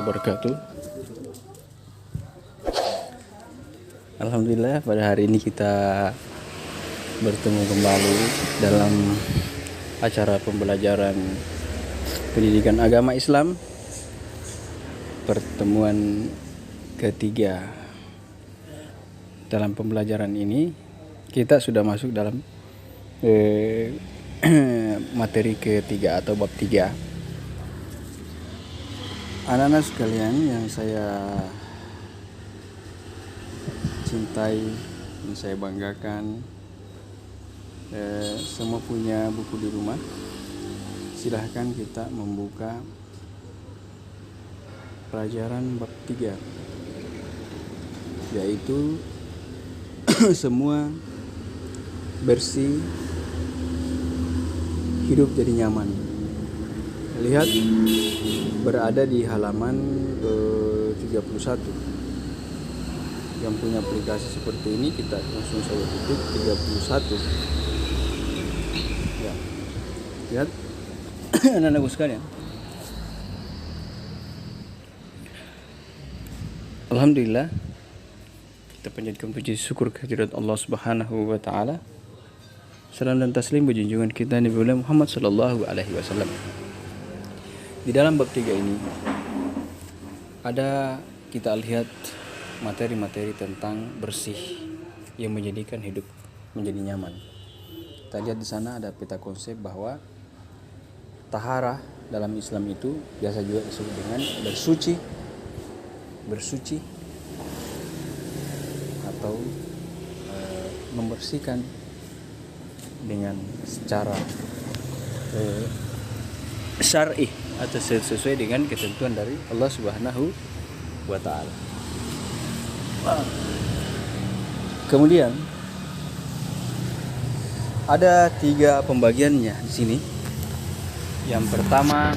wabarakatuh. Alhamdulillah pada hari ini kita bertemu kembali dalam acara pembelajaran pendidikan agama Islam, pertemuan ketiga. Dalam pembelajaran ini kita sudah masuk dalam materi ketiga atau bab 3. Anak-anak sekalian yang saya cintai, yang saya banggakan, semua punya buku di rumah. Silahkan kita membuka pelajaran bab 3, yaitu semua bersih, hidup jadi nyaman. Lihat, berada di halaman 31. Yang punya aplikasi seperti ini, kita langsung saja tutup 31. Ya, lihat anak-anakku sekalian. Alhamdulillah, kita panjatkan puji syukur kehadirat Allah Subhanahu wa taala. Salam dan taslim junjungan kita Nabi Muhammad sallallahu alaihi wasallam. Di dalam bab 3 ini ada kita lihat materi-materi tentang bersih yang menjadikan hidup menjadi nyaman. Kita lihat di sana ada peta konsep bahwa taharah dalam Islam itu biasa juga disebut dengan bersuci atau membersihkan dengan secara syar'i atau sesuai dengan ketentuan dari Allah Subhanahu wa taala. Kemudian ada 3 pembagiannya di sini. Yang pertama,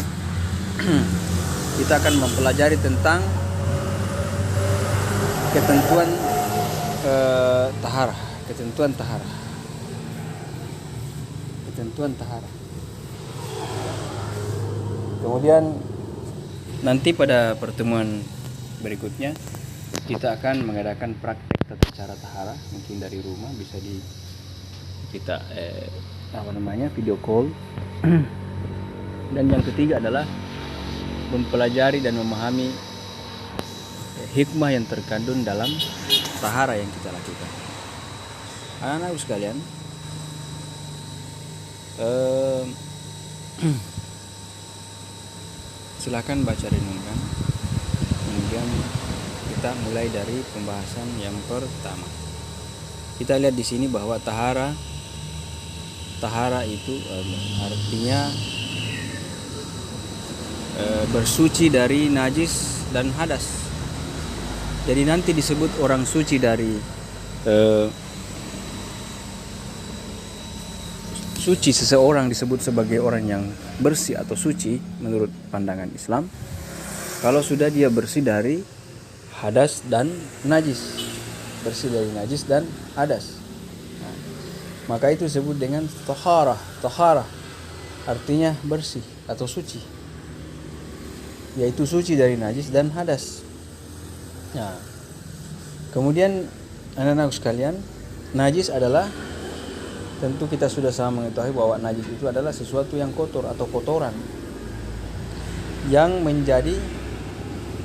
kita akan mempelajari tentang ketentuan taharah. Kemudian nanti pada pertemuan berikutnya kita akan mengadakan praktek tata cara taharah, mungkin dari rumah bisa kita video call. Dan yang ketiga adalah mempelajari dan memahami hikmah yang terkandung dalam taharah yang kita lakukan. Anak-anak sekalian, silakan baca renungkan. Kemudian kita mulai dari pembahasan yang pertama. Kita lihat di sini bahwa taharah itu artinya bersuci dari najis dan hadas. Jadi nanti disebut orang suci dari suci, seseorang disebut sebagai orang yang bersih atau suci menurut pandangan Islam kalau sudah dia bersih dari hadas dan najis. Bersih dari najis dan hadas. Nah, maka itu disebut dengan taharah. Taharah artinya bersih atau suci, yaitu suci dari najis dan hadas. Nah, kemudian anak-anak sekalian, najis adalah, tentu kita sudah sama mengetahui bahwa najis itu adalah sesuatu yang kotor atau kotoran yang menjadi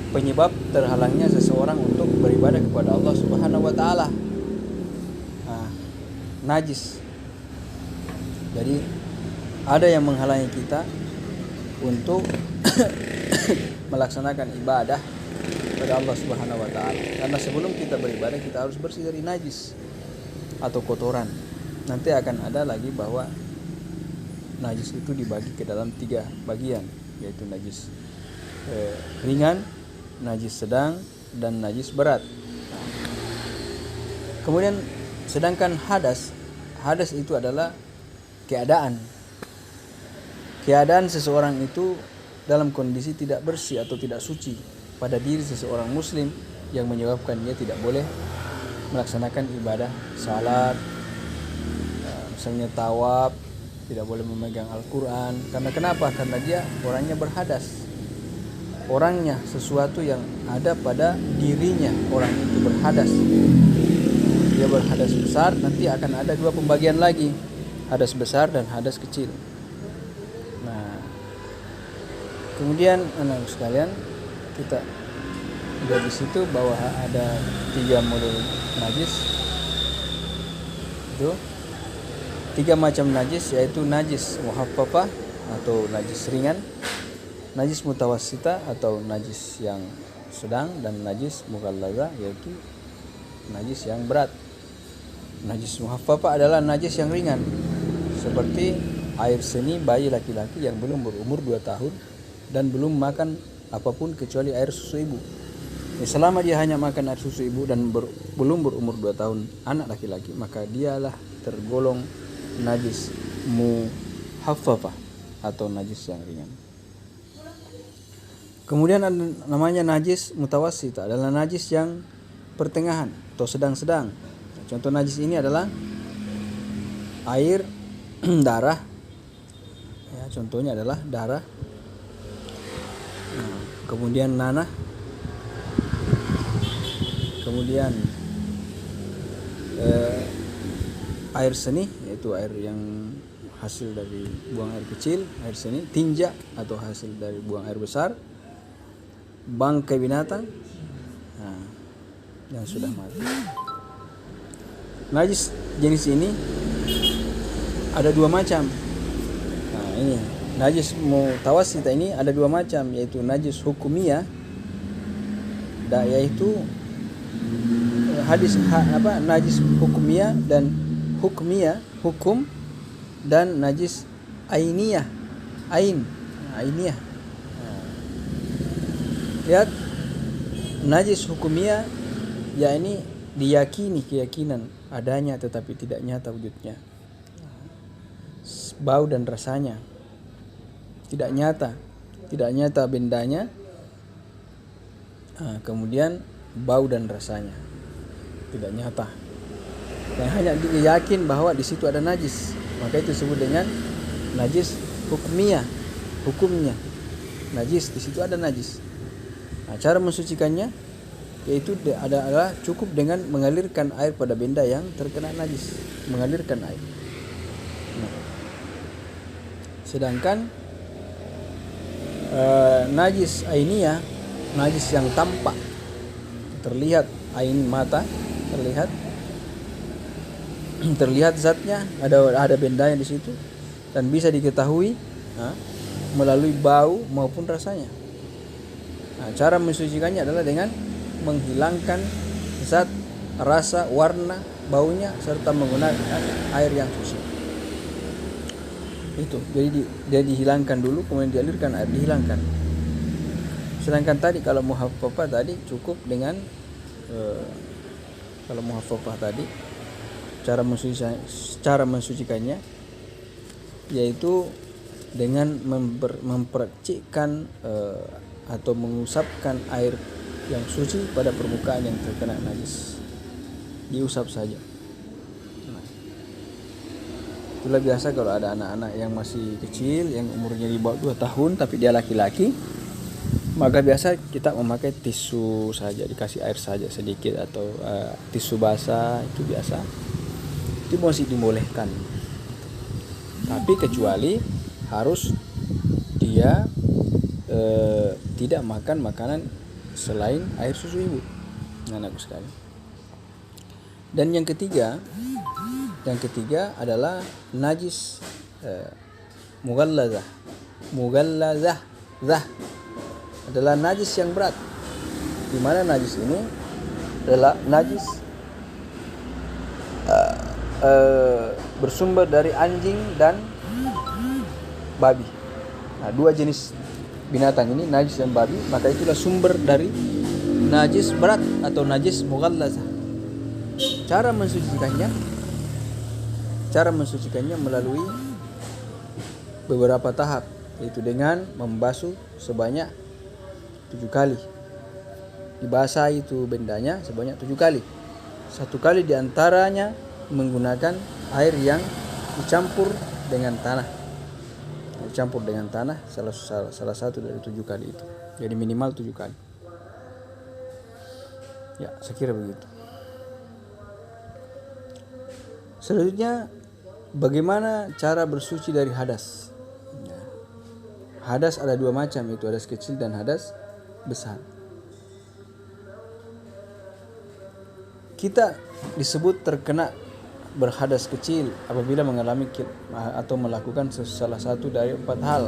penyebab terhalangnya seseorang untuk beribadah kepada Allah Subhanahu wa taala. Nah, najis. Jadi ada yang menghalangi kita untuk melaksanakan ibadah kepada Allah Subhanahu wa taala. Karena sebelum kita beribadah kita harus bersih dari najis atau kotoran. Nanti akan ada lagi bahwa najis itu dibagi ke dalam 3 bagian, yaitu najis ringan, najis sedang, dan najis berat. Kemudian sedangkan hadas itu adalah keadaan seseorang itu dalam kondisi tidak bersih atau tidak suci pada diri seseorang muslim, yang menyebabkan dia tidak boleh melaksanakan ibadah salat, misalnya tawaf, tidak boleh memegang Al-Quran. Karena kenapa? Karena dia orangnya berhadas. orangnya, sesuatu yang ada pada dirinya orang itu berhadas. Dia berhadas besar, nanti akan ada dua pembagian lagi, hadas besar dan hadas kecil. Nah, kemudian anak sekalian, kita lihat di situ bahwa ada 3 model najis. Itu 3 macam najis, yaitu najis muhaffafah atau najis ringan, najis mutawassita atau najis yang sedang, dan najis mughallazah yaitu najis yang berat. Najis muhaffafah adalah najis yang ringan, seperti air seni bayi laki-laki yang belum berumur 2 tahun dan belum makan apapun kecuali air susu ibu. Selama dia hanya makan air susu ibu dan belum berumur 2 tahun, anak laki-laki, maka dialah tergolong najis muhaffafah atau najis yang ringan. Kemudian ada namanya najis mutawassita, adalah najis yang pertengahan atau sedang-sedang. Contoh najis ini adalah air, darah. Ya, contohnya adalah darah. Nah, kemudian nanah. Kemudian air seni, yaitu air yang hasil dari buang air kecil, air seni, tinja atau hasil dari buang air besar, bangkai binatang yang sudah mati. Najis jenis ini ada 2 macam. Nah, ini najis mutawassita ini ada 2 macam, yaitu najis hukumiyah, yaitu najis hukumiyah dan hukmiyah, hukum, dan najis ainiyah, ainiyah. Lihat, najis hukumiyah ya ini diyakini keyakinan adanya tetapi tidak nyata wujudnya. Bau dan rasanya tidak nyata bendanya. Kemudian bau dan rasanya tidak nyata. Yang hanya diyakin bahwa di situ ada najis, maka itu disebut dengan najis hukmiyah, hukumnya najis, di situ ada najis. Nah, cara mensucikannya yaitu adalah cukup dengan mengalirkan air pada benda yang terkena najis, mengalirkan air. Nah, sedangkan najis ainiyah, najis yang tampak, terlihat, ain mata terlihat zatnya, ada bendanya di situ dan bisa diketahui melalui bau maupun rasanya. Nah, cara mensucikannya adalah dengan menghilangkan zat, rasa, warna, baunya serta menggunakan air yang suci. Itu. Jadi dia dihilangkan dulu, kemudian dialirkan air, dihilangkan. Sedangkan tadi kalau muhaffafah tadi cukup dengan kalau muhaffafah tadi cara mensucikannya yaitu dengan mempercikkan atau mengusapkan air yang suci pada permukaan yang terkena najis, diusap saja. Nah, itulah biasa kalau ada anak-anak yang masih kecil, yang umurnya di bawah 2 tahun tapi dia laki-laki, maka biasa kita memakai tisu saja, dikasih air saja sedikit atau tisu basah, itu biasa. Itu masih dibolehkan. Tapi kecuali harus dia tidak makan makanan selain air susu ibu, anakku sekalian. Dan yang ketiga adalah najis mughallazah adalah najis yang berat, di mana najis ini adalah najis bersumber dari anjing dan babi. Nah, 2 jenis binatang ini, najis dan babi, maka itulah sumber dari najis berat atau najis mughallazah. Cara mensucikannya melalui beberapa tahap, yaitu dengan membasuh sebanyak 7 kali. Dibasahi itu bendanya sebanyak 7 kali. 1 kali diantaranya menggunakan air yang dicampur dengan tanah. Salah satu dari 7 kali itu. Jadi minimal 7 kali. Ya, saya kira begitu. Selanjutnya, bagaimana cara bersuci dari hadas? Ya. Hadas ada 2 macam, itu hadas kecil dan hadas besar. Kita disebut terkena berhadas kecil apabila mengalami atau melakukan salah satu dari 4 hal.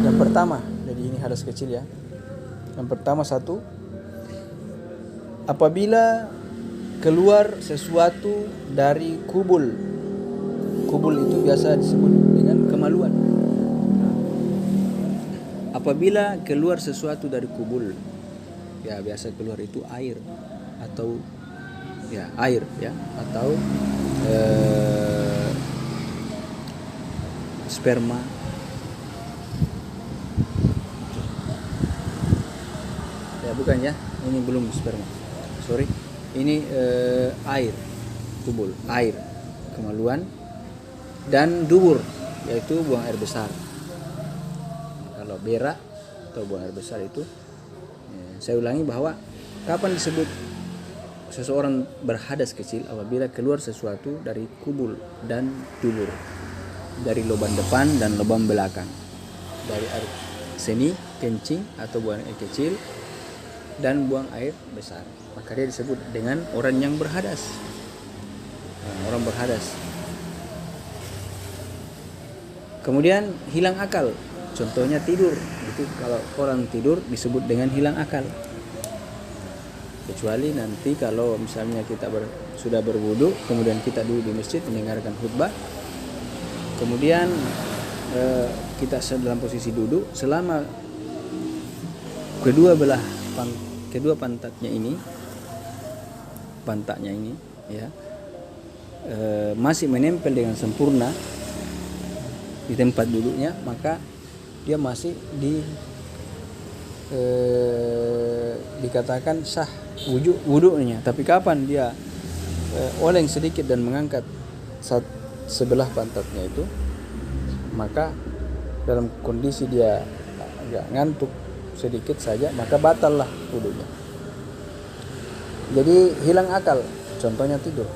Yang pertama, jadi ini hadas kecil ya. Yang pertama, 1, apabila keluar sesuatu dari kubul. Kubul itu biasa disebut dengan kemaluan. Apabila keluar sesuatu dari kubul, ya biasa keluar itu air atau ya air ya atau sperma. Ya bukan ya, ini belum sperma. Sorry, ini air, kubul, air, kemaluan dan dubur, yaitu buang air besar. Kalau berak atau buang air besar itu, saya ulangi bahwa kapan disebut seseorang berhadas kecil? Apabila keluar sesuatu dari kubul dan dubur, dari lubang depan dan lubang belakang, dari air seni, kencing atau buang air kecil dan buang air besar, maka dia disebut dengan orang yang berhadas. Orang berhadas. Kemudian hilang akal, contohnya tidur. Itu kalau orang tidur disebut dengan hilang akal. Kecuali nanti kalau misalnya kita sudah berwudu, kemudian kita duduk di masjid mendengarkan khutbah, kemudian kita dalam posisi duduk, selama kedua pantatnya ini ya masih menempel dengan sempurna di tempat duduknya, maka dia masih dikatakan sah wudunya. Tapi kapan dia oleng sedikit dan mengangkat sebelah pantatnya itu, maka dalam kondisi dia agak ngantuk sedikit saja, maka batallah wudunya. Jadi hilang akal, contohnya tidur.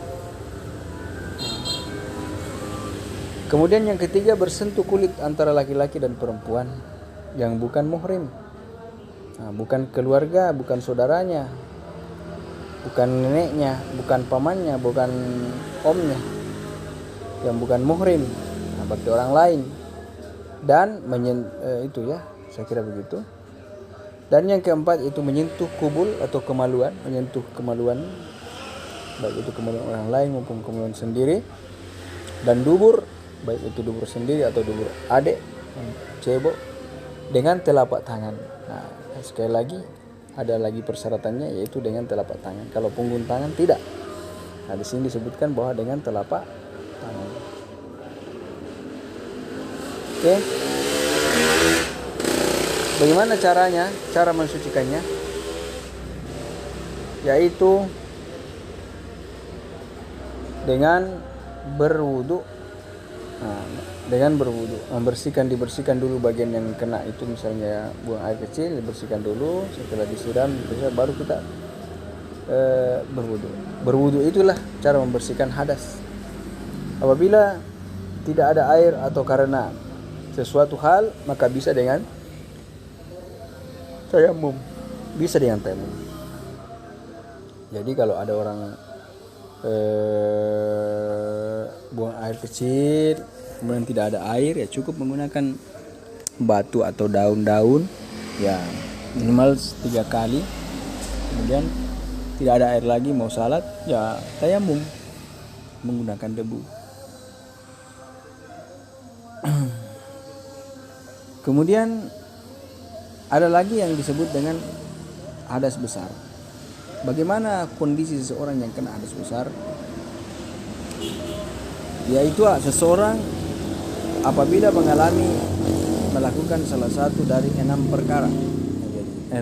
Kemudian yang ketiga, bersentuh kulit antara laki-laki dan perempuan yang bukan muhrim. Bukan keluarga, bukan saudaranya, bukan neneknya, bukan pamannya, bukan omnya, yang bukan muhrim, berarti orang lain. Dan itu ya, saya kira begitu. Dan yang keempat itu menyentuh kubul atau kemaluan, menyentuh kemaluan, baik itu kemaluan orang lain maupun kemaluan sendiri. Dan dubur, baik itu dubur sendiri atau dubur adik, cebok, dengan telapak tangan. Nah, sekali lagi ada lagi persyaratannya, yaitu dengan telapak tangan. Kalau punggung tangan tidak. Nah, di sini disebutkan bahwa dengan telapak tangan. Oke. Bagaimana caranya? Cara mensucikannya yaitu dengan berwudu. Dengan berwudu, dibersihkan dulu bagian yang kena itu, misalnya buang air kecil, dibersihkan dulu, setelah disiram baru kita berwudu. Berwudu itulah cara membersihkan hadas. Apabila tidak ada air atau karena sesuatu hal, maka bisa dengan tayamum. Jadi kalau ada orang buang air kecil, kemudian tidak ada air, ya cukup menggunakan batu atau daun-daun, ya minimal 3 kali. Kemudian tidak ada air lagi, mau salat, ya tayamum menggunakan debu. Kemudian ada lagi yang disebut dengan hadas besar. Bagaimana kondisi seseorang yang kena hadas besar? Yaitu seseorang apabila melakukan salah satu dari 6 perkara, 6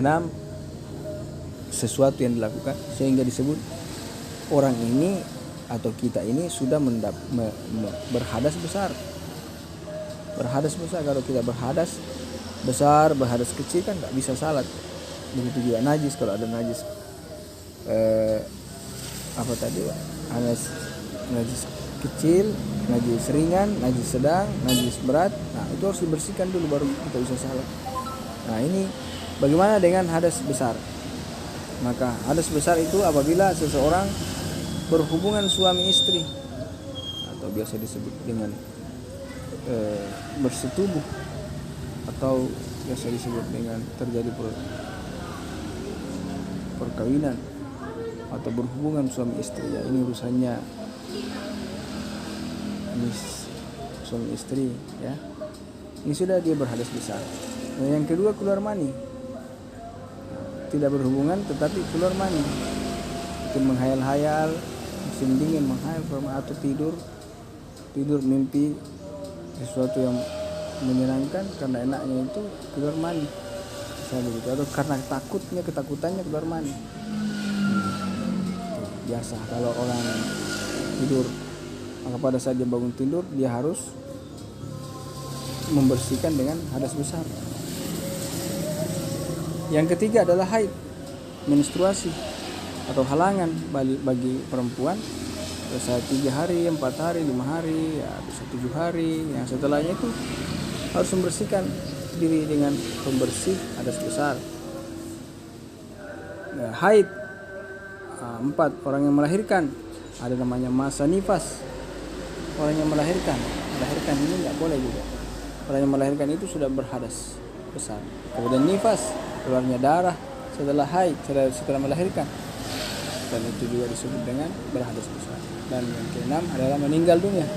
sesuatu yang dilakukan, sehingga disebut orang ini atau kita ini sudah berhadas besar. Berhadas besar, kalau kita berhadas besar berhadas kecil kan nggak bisa salat. Begitu juga najis, kalau ada najis apa tadi Pak? Najis kecil, najis ringan, najis sedang, najis berat. Nah itu harus dibersihkan dulu baru kita bisa salat. Nah ini bagaimana dengan hadas besar? Maka hadas besar itu apabila seseorang berhubungan suami istri, atau biasa disebut dengan bersetubuh, atau biasa disebut dengan terjadi perkawinan atau berhubungan suami istri. Ya ini urusannya ini suami istri ya. Ini sudah dia berhadas besar. Nah, yang kedua keluar mani. Tidak berhubungan tetapi keluar mani. Mungkin menghayal-hayal, musim dingin menghayal atau tidur mimpi sesuatu yang menyenangkan, karena enaknya itu keluar mani. Misalnya begitu, atau karena ketakutannya keluar mani. Biasa kalau orang tidur, maka pada saat dia bangun tidur dia harus membersihkan dengan hadas besar. Yang ketiga adalah haid, menstruasi atau halangan bagi perempuan. Saat 3 hari, 4 hari, 5 hari, ya bisa 7 hari. Yang setelahnya itu harus membersihkan diri dengan pembersih hadas besar. Nah, haid 4, orang yang melahirkan, ada namanya masa nifas. Orang yang melahirkan ini nggak boleh juga. Orang yang melahirkan itu sudah berhadas besar. Kemudian nifas, keluarnya darah setelah haid, setelah melahirkan, dan itu juga disebut dengan berhadas besar. Dan yang keenam adalah meninggal dunia.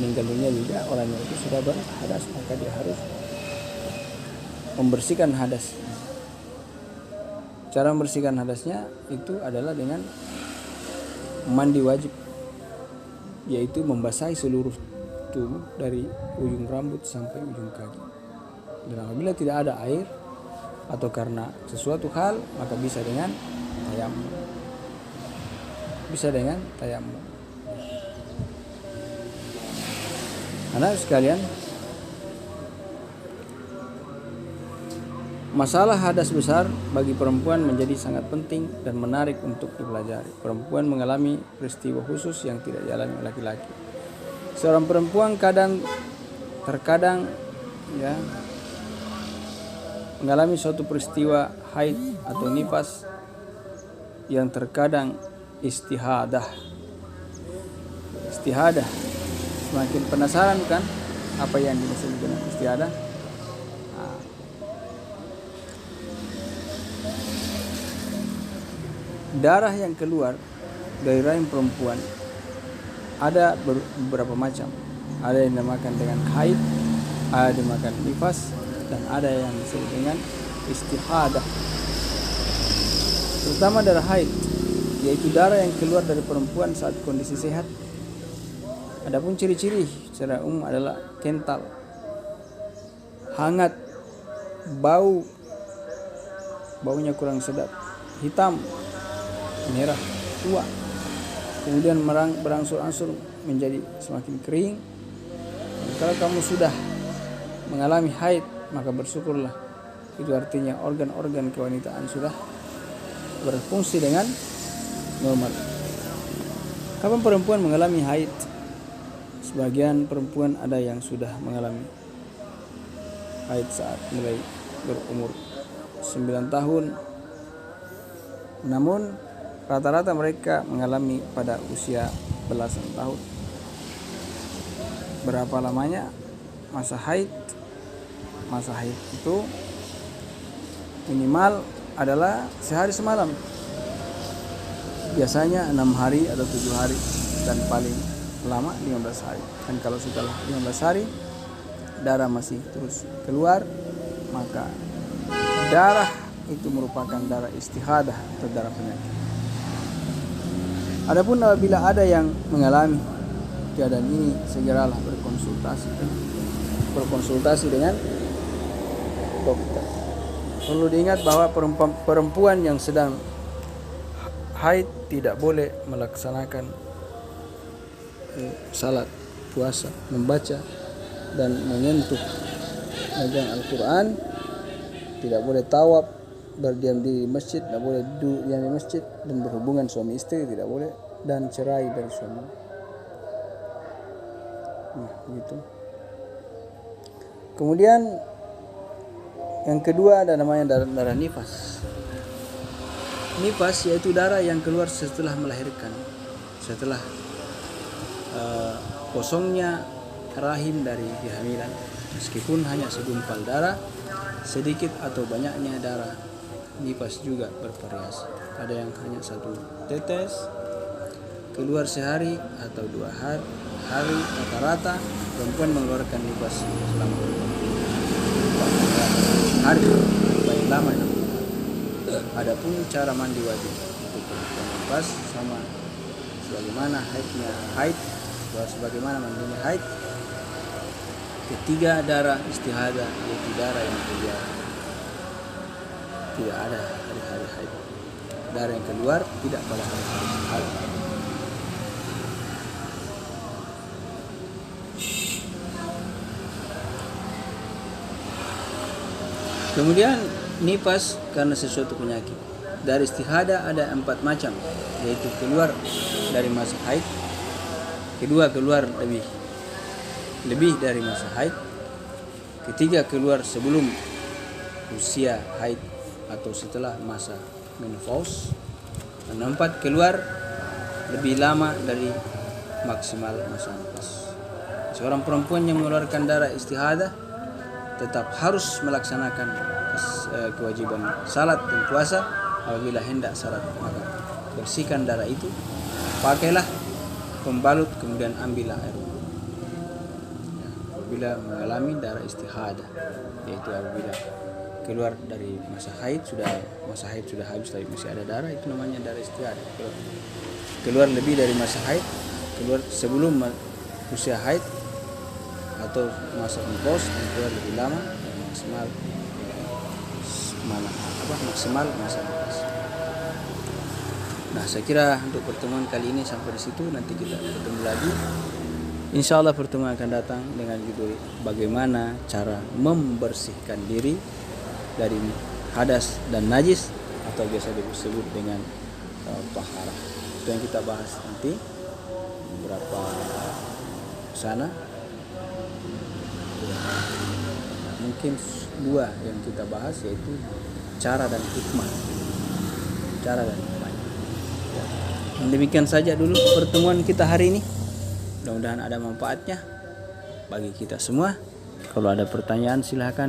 Meninggal dunia juga orangnya itu sudah berhadas, maka dia harus membersihkan hadas. Cara membersihkan hadasnya itu adalah dengan mandi wajib, yaitu membasahi seluruh tubuh dari ujung rambut sampai ujung kaki. Dan apabila tidak ada air atau karena sesuatu hal, maka bisa dengan tayamum. Anak sekalian, masalah hadas besar bagi perempuan menjadi sangat penting dan menarik untuk dipelajari. Perempuan mengalami peristiwa khusus yang tidak dialami oleh laki-laki. Seorang perempuan terkadang ya mengalami suatu peristiwa haid atau nifas yang terkadang istihadah. Semakin penasaran kan apa yang dimaksud dengan istihadah? Darah yang keluar dari rahim perempuan ada beberapa macam. Ada yang dinamakan dengan haid, ada yang dinamakan nifas, dan ada yang disebut dengan istihadah. Terutama darah haid, yaitu darah yang keluar dari perempuan saat kondisi sehat. Adapun ciri-ciri secara umum adalah kental, hangat, baunya kurang sedap, hitam, merah, tua, kemudian berangsur-angsur menjadi semakin kering. Kalau kamu sudah mengalami haid, maka bersyukurlah. Itu artinya organ-organ kewanitaan sudah berfungsi dengan normal. Kapan perempuan mengalami haid? Sebagian perempuan ada yang sudah mengalami haid saat mulai berumur 9 tahun. Namun rata-rata mereka mengalami pada usia belasan tahun. Berapa lamanya masa haid? Masa haid itu minimal adalah sehari semalam. Biasanya 6 hari atau 7 hari, dan paling lama 15 hari. Dan kalau setelah 15 hari darah masih terus keluar, maka darah itu merupakan darah istihadah atau darah penyakit. Adapun apabila ada yang mengalami keadaan ini, segeralah berkonsultasi dengan dokter. Perlu diingat bahwa perempuan yang sedang haid tidak boleh melaksanakan salat, puasa, membaca dan menyentuh megang Al-Quran, tidak boleh tawaf, berdiam di masjid, tidak boleh duduk diam di masjid, dan berhubungan suami istri tidak boleh, dan cerai dari suami. Nah, gitu. Kemudian yang kedua ada namanya darah nifas. Nifas yaitu darah yang keluar setelah melahirkan, setelah kosongnya rahim dari kehamilan, meskipun hanya segumpal darah, sedikit atau banyaknya darah nifas juga bervariasi. Ada yang hanya 1 tetes keluar sehari atau 2 hari. Rata-rata perempuan mengeluarkan nifas selama 4 hari, paling lama 6 bulan. Adapun cara mandi wajib untuk perempuan nifas sama sebagaimana haid, sebagaimana mandinya haid. Ketiga, darah istihadah, yaitu darah yang keluar tidak ada hari-hari haid. Darah yang keluar tidak pada hari-hari haid. Kemudian nifas karena sesuatu penyakit. Dari istihadah ada 4 macam, yaitu keluar dari masa haid, kedua keluar lebih dari masa haid, ketiga keluar sebelum usia haid atau setelah masa menopause, dan 4 keluar lebih lama dari maksimal masa nifas. Seorang perempuan yang mengeluarkan darah istihadah tetap harus melaksanakan kewajiban salat dan puasa. Apabila hendak salat, maka bersihkan darah itu, pakailah pembalut, kemudian ambillah air wudhu. Apabila mengalami darah istihadah, yaitu apabila keluar dari masa haid sudah habis tapi masih ada darah, itu namanya darah istihadah. Keluar lebih dari masa haid, keluar sebelum usia haid atau masa menopause, dan keluar lebih lama maksimal masa nifas. Nah, saya kira untuk pertemuan kali ini sampai di situ. Nanti kita bertemu lagi. Insya Allah pertemuan akan datang dengan judul bagaimana cara membersihkan diri dari hadas dan najis, atau biasa disebut dengan taharah. Itu yang kita bahas nanti beberapa sana. Mungkin 2 yang kita bahas, yaitu cara dan hikmah. Demikian saja dulu pertemuan kita hari ini. Mudah-mudahan ada manfaatnya bagi kita semua. Kalau ada pertanyaan silahkan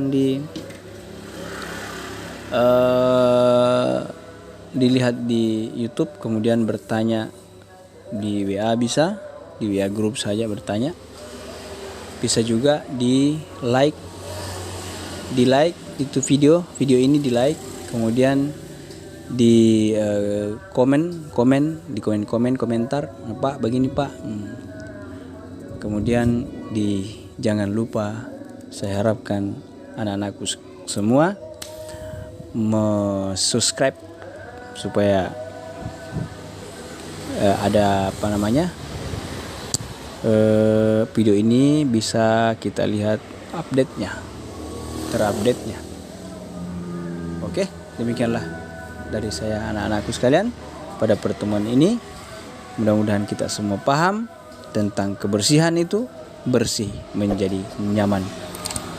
dilihat di YouTube, kemudian bertanya di WA, bisa di WA grup saja bertanya. Bisa juga di like itu video ini di like, kemudian di komentar, Pak begini Pak. Kemudian jangan lupa, saya harapkan anak-anakku semua subscribe supaya ada video ini bisa kita lihat terupdate-nya. Oke, demikianlah dari saya anak-anakku sekalian pada pertemuan ini. Mudah-mudahan kita semua paham tentang kebersihan itu, bersih menjadi nyaman.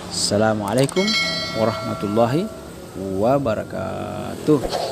Assalamualaikum warahmatullahi wabarakatuh.